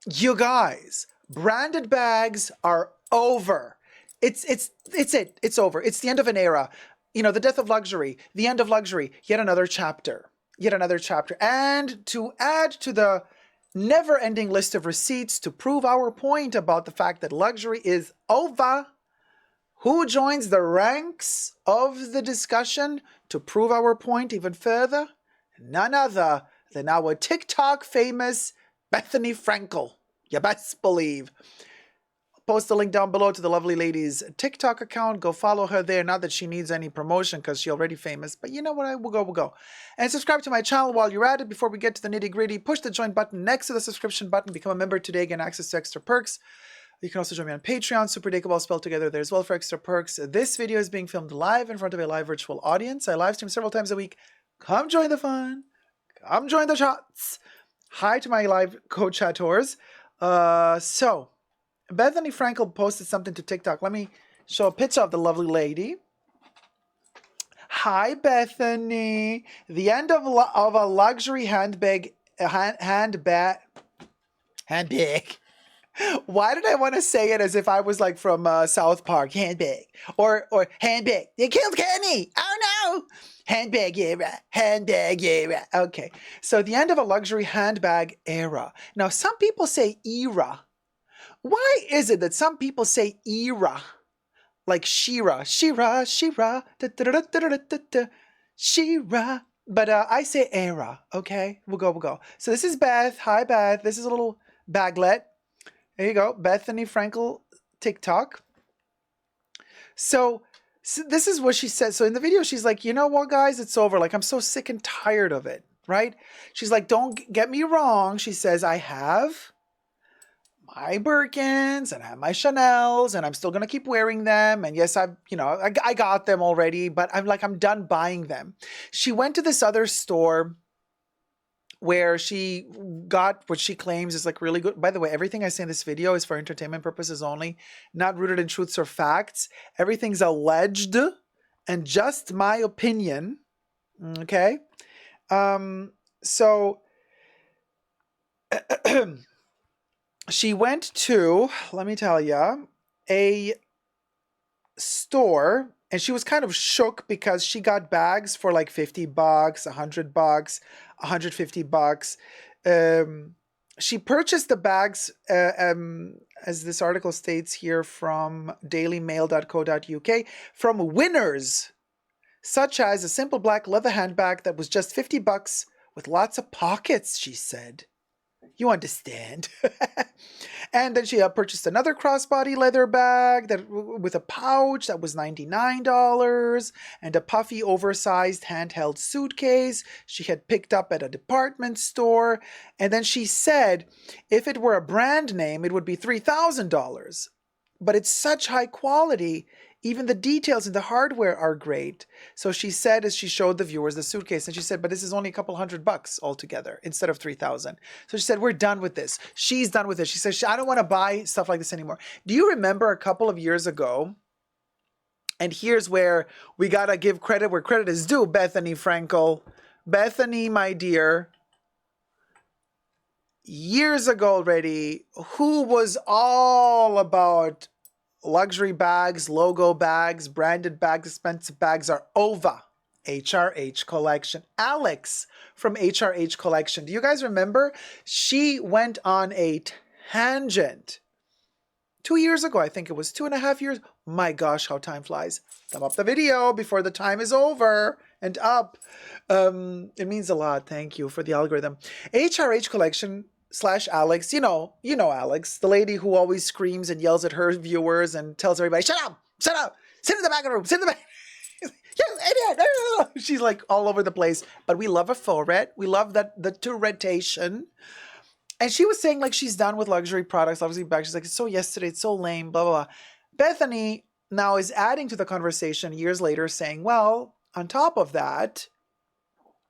You guys, branded bags are over. It's over. It's the end of an era. You know, the death of luxury, the end of luxury, yet another chapter. Yet another chapter. And to add to the never-ending list of receipts to prove our point about the fact that luxury is over, who joins the ranks of the discussion to prove our point even further? None other than our TikTok famous Bethany Frankel. You best believe. Post the link down below to the lovely lady's TikTok account. Go follow her there. Not that she needs any promotion because she's already famous, but you know what? We'll go. And subscribe to my channel while you're at it. Before we get to the nitty gritty, push the join button next to the subscription button. Become a member today. Get access to extra perks. You can also join me on Patreon, superdacob all spelled together there as well for extra perks. This video is being filmed live in front of a live virtual audience. I live stream several times a week. Come join the fun. Come join the chats. Hi to my live co-chatters. So, Bethany Frankel posted something to TikTok. Let me show a picture of the lovely lady. Hi, Bethany. The end of a luxury handbag. Why did I want to say it as if I was like from South Park? Handbag. Or handbag. They killed Kenny. Oh no. Handbag era. Handbag era. Okay. So the end of a luxury handbag era. Now, some people say era. Why is it that some people say era? Like Shira. Shira. Shira. Da, da, da, da, da, da, da. Shira. But I say era. Okay. We'll go. So this is Beth. Hi, Beth. This is a little baglet. There you go, Bethany Frankel TikTok. So this is what she said. So in the video, she's like, you know what, guys, it's over. Like, I'm so sick and tired of it, right? She's like, don't get me wrong. She says, I have my Birkins and I have my Chanels and I'm still going to keep wearing them. And yes, I got them already, but I'm done buying them. She went to this other store where she got what she claims is like really good. By the way, everything I say in this video is for entertainment purposes only, not rooted in truths or facts. Everything's alleged and just my opinion. Okay. So she went to, let me tell you, a store. And she was kind of shook because she got bags for like $50, $100, $150. She purchased the bags, as this article states here, from dailymail.co.uk, from winners, such as a simple black leather handbag that was just $50 with lots of pockets, she said. You understand. And then she purchased another crossbody leather bag with a pouch that was $99 and a puffy oversized handheld suitcase she had picked up at a department store. And then she said if it were a brand name, it would be $3,000. But it's such high quality. Even the details in the hardware are great. So she said, as she showed the viewers the suitcase, and she said, but this is only a couple $100 altogether instead of $3,000. So she said, we're done with this. She's done with it. She says, I don't want to buy stuff like this anymore. Do you remember a couple of years ago? And here's where we got to give credit where credit is due, Bethany Frankel. Bethany, my dear, years ago already, who was all about luxury bags, logo bags, branded bags, expensive bags are over. HRH Collection. Alex from HRH Collection. Do you guys remember? She went on a tangent 2 years ago. I think it was 2.5 years. My gosh, how time flies. Thumb up the video before the time is over and up. It means a lot. Thank you for the algorithm. HRH Collection / Alex, you know Alex, the lady who always screams and yells at her viewers and tells everybody, shut up, sit in the back of the room, sit in the back. You idiot. She's like all over the place, but we love her for it. We love the Tourettation. And she was saying like she's done with luxury products, luxury bags. She's like, it's so yesterday, it's so lame, blah, blah, blah. Bethany now is adding to the conversation years later saying, well, on top of that,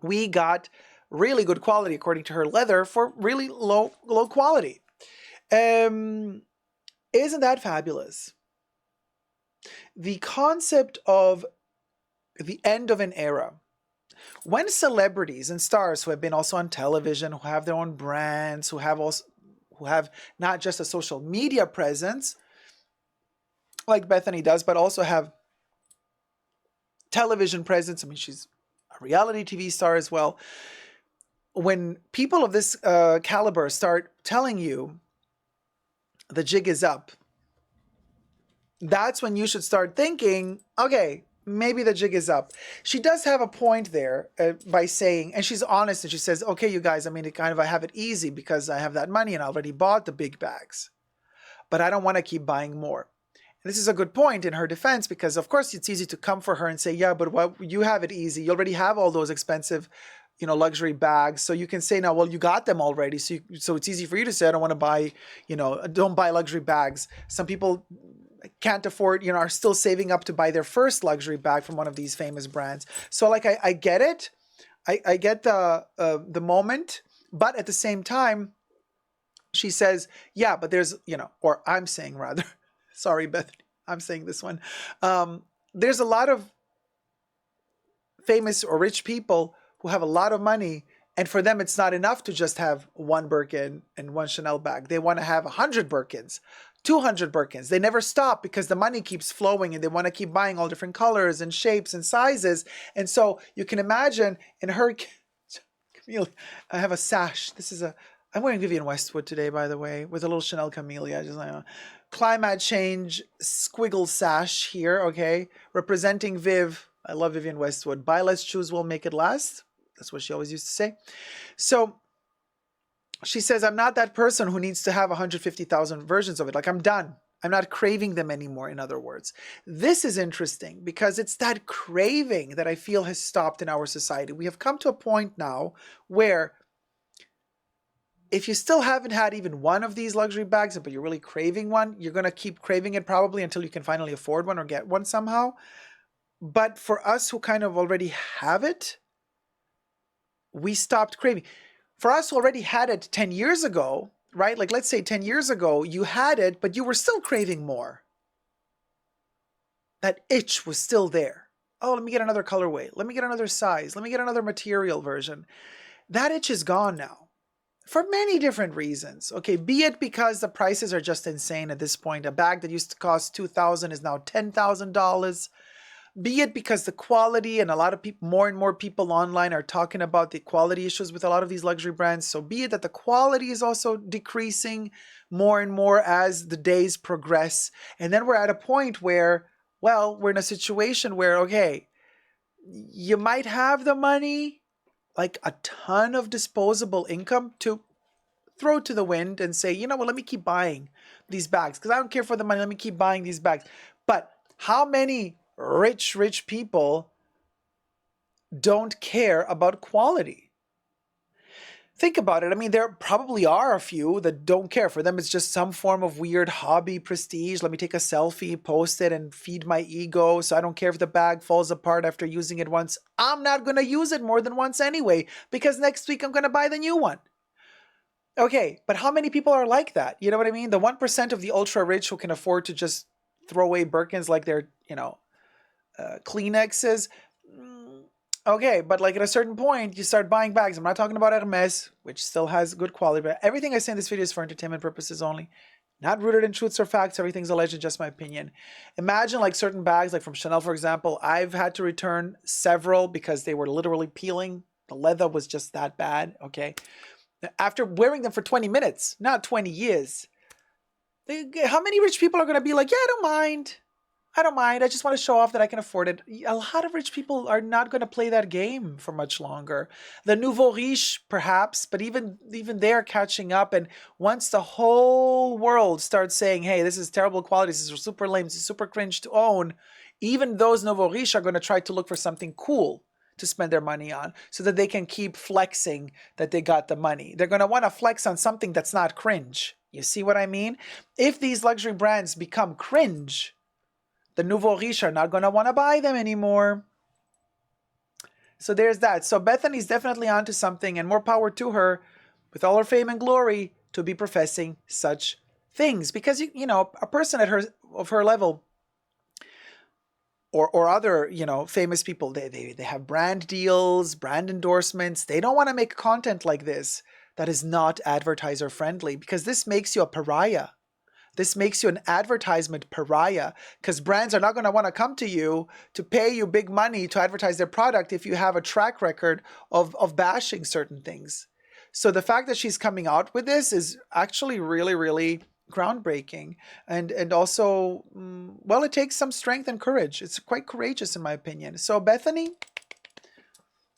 we got really good quality, according to her, leather for really low quality. Isn't that fabulous? The concept of the end of an era. When celebrities and stars who have been also on television, who have their own brands, who who have not just a social media presence like Bethany does, but also have television presence. I mean, she's a reality TV star as well. When people of this caliber start telling you the jig is up, that's when you should start thinking, okay, maybe the jig is up. She does have a point there by saying, and she's honest, and she says, okay, you guys, I mean, I have it easy because I have that money and I already bought the big bags, but I don't want to keep buying more. And this is a good point in her defense, because of course it's easy to come for her and say, yeah, but well, you have it easy. You already have all those expensive, luxury bags. So you can say now, well, you got them already. So it's easy for you to say, I don't want to buy, don't buy luxury bags. Some people can't afford, are still saving up to buy their first luxury bag from one of these famous brands. So like, I get it. I get the moment, but at the same time, she says, yeah, but there's, or I'm saying rather, sorry, Bethany, I'm saying this one. There's a lot of famous or rich people who have a lot of money, and for them, it's not enough to just have one Birkin and one Chanel bag. They want to have 100 Birkins, 200 Birkins. They never stop because the money keeps flowing and they want to keep buying all different colors and shapes and sizes. And so you can imagine in her, Camille, I have a sash. I'm wearing Vivienne Westwood today, by the way, with a little Chanel Camellia, just like a climate change squiggle sash here, okay? Representing Viv. I love Vivienne Westwood. Buy less, choose will make it last. That's what she always used to say. So she says, I'm not that person who needs to have 150,000 versions of it. Like, I'm done. I'm not craving them anymore, in other words. This is interesting because it's that craving that I feel has stopped in our society. We have come to a point now where if you still haven't had even one of these luxury bags, but you're really craving one, you're going to keep craving it probably until you can finally afford one or get one somehow. But for us who kind of already have it, we stopped craving. For us who already had it 10 years ago, right? Like, let's say 10 years ago, you had it, but you were still craving more. That itch was still there. Oh, let me get another colorway. Let me get another size. Let me get another material version. That itch is gone now. For many different reasons. Okay, be it because the prices are just insane at this point. A bag that used to cost $2,000 is now $10,000. Be it because the quality, and a lot of people, more and more people online are talking about the quality issues with a lot of these luxury brands. So be it that the quality is also decreasing more and more as the days progress. And then we're at a point where, well, we're in a situation where, okay, you might have the money, like a ton of disposable income to throw to the wind and say, let me keep buying these bags because I don't care for the money. Let me keep buying these bags. But how many rich people don't care about quality? Think about it. I mean, there probably are a few that don't care. For them, it's just some form of weird hobby prestige. Let me take a selfie, post it, and feed my ego. So I don't care if the bag falls apart after using it once. I'm not going to use it more than once anyway, because next week I'm going to buy the new one. Okay, but how many people are like that? You know what I mean? The 1% of the ultra rich who can afford to just throw away Birkins like they're, Kleenexes. Okay, but like at a certain point, you start buying bags. I'm not talking about Hermes, which still has good quality, but everything I say in this video is for entertainment purposes only. Not rooted in truths or facts. Everything's alleged, just my opinion. Imagine like certain bags, like from Chanel, for example. I've had to return several because they were literally peeling. The leather was just that bad, okay? After wearing them for 20 minutes, not 20 years. How many rich people are going to be like, yeah, I don't mind. I just want to show off that I can afford it. A lot of rich people are not going to play that game for much longer. The nouveau riche, perhaps, but even they're catching up. And once the whole world starts saying, hey, this is terrible quality, this is super lame, this is super cringe to own, even those nouveau riche are going to try to look for something cool to spend their money on so that they can keep flexing that they got the money. They're going to want to flex on something that's not cringe. You see what I mean? If these luxury brands become cringe, the nouveau riche are not going to want to buy them anymore. So there's that. So Bethany's definitely onto something, and more power to her, with all her fame and glory, to be professing such things. Because, a person of her level, or other, famous people, they have brand deals, brand endorsements. They don't want to make content like this that is not advertiser friendly, because this makes you a pariah. This makes you an advertisement pariah, because brands are not going to want to come to you to pay you big money to advertise their product if you have a track record of bashing certain things. So the fact that she's coming out with this is actually really, really groundbreaking, and also, well, it takes some strength and courage. It's quite courageous in my opinion. So Bethany,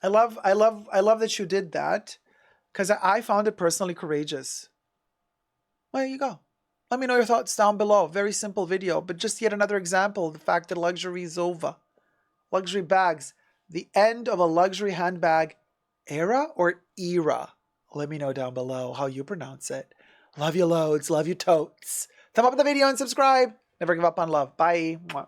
I love that you did that, because I found it personally courageous. Well, there you go. Let me know your thoughts down below. Very simple video, but just yet another example of the fact that luxury is over. Luxury bags, the end of a luxury handbag era or era? Let me know down below how you pronounce it. Love you loads, love you totes. Thumb up the video and subscribe. Never give up on love. Bye. Mwah.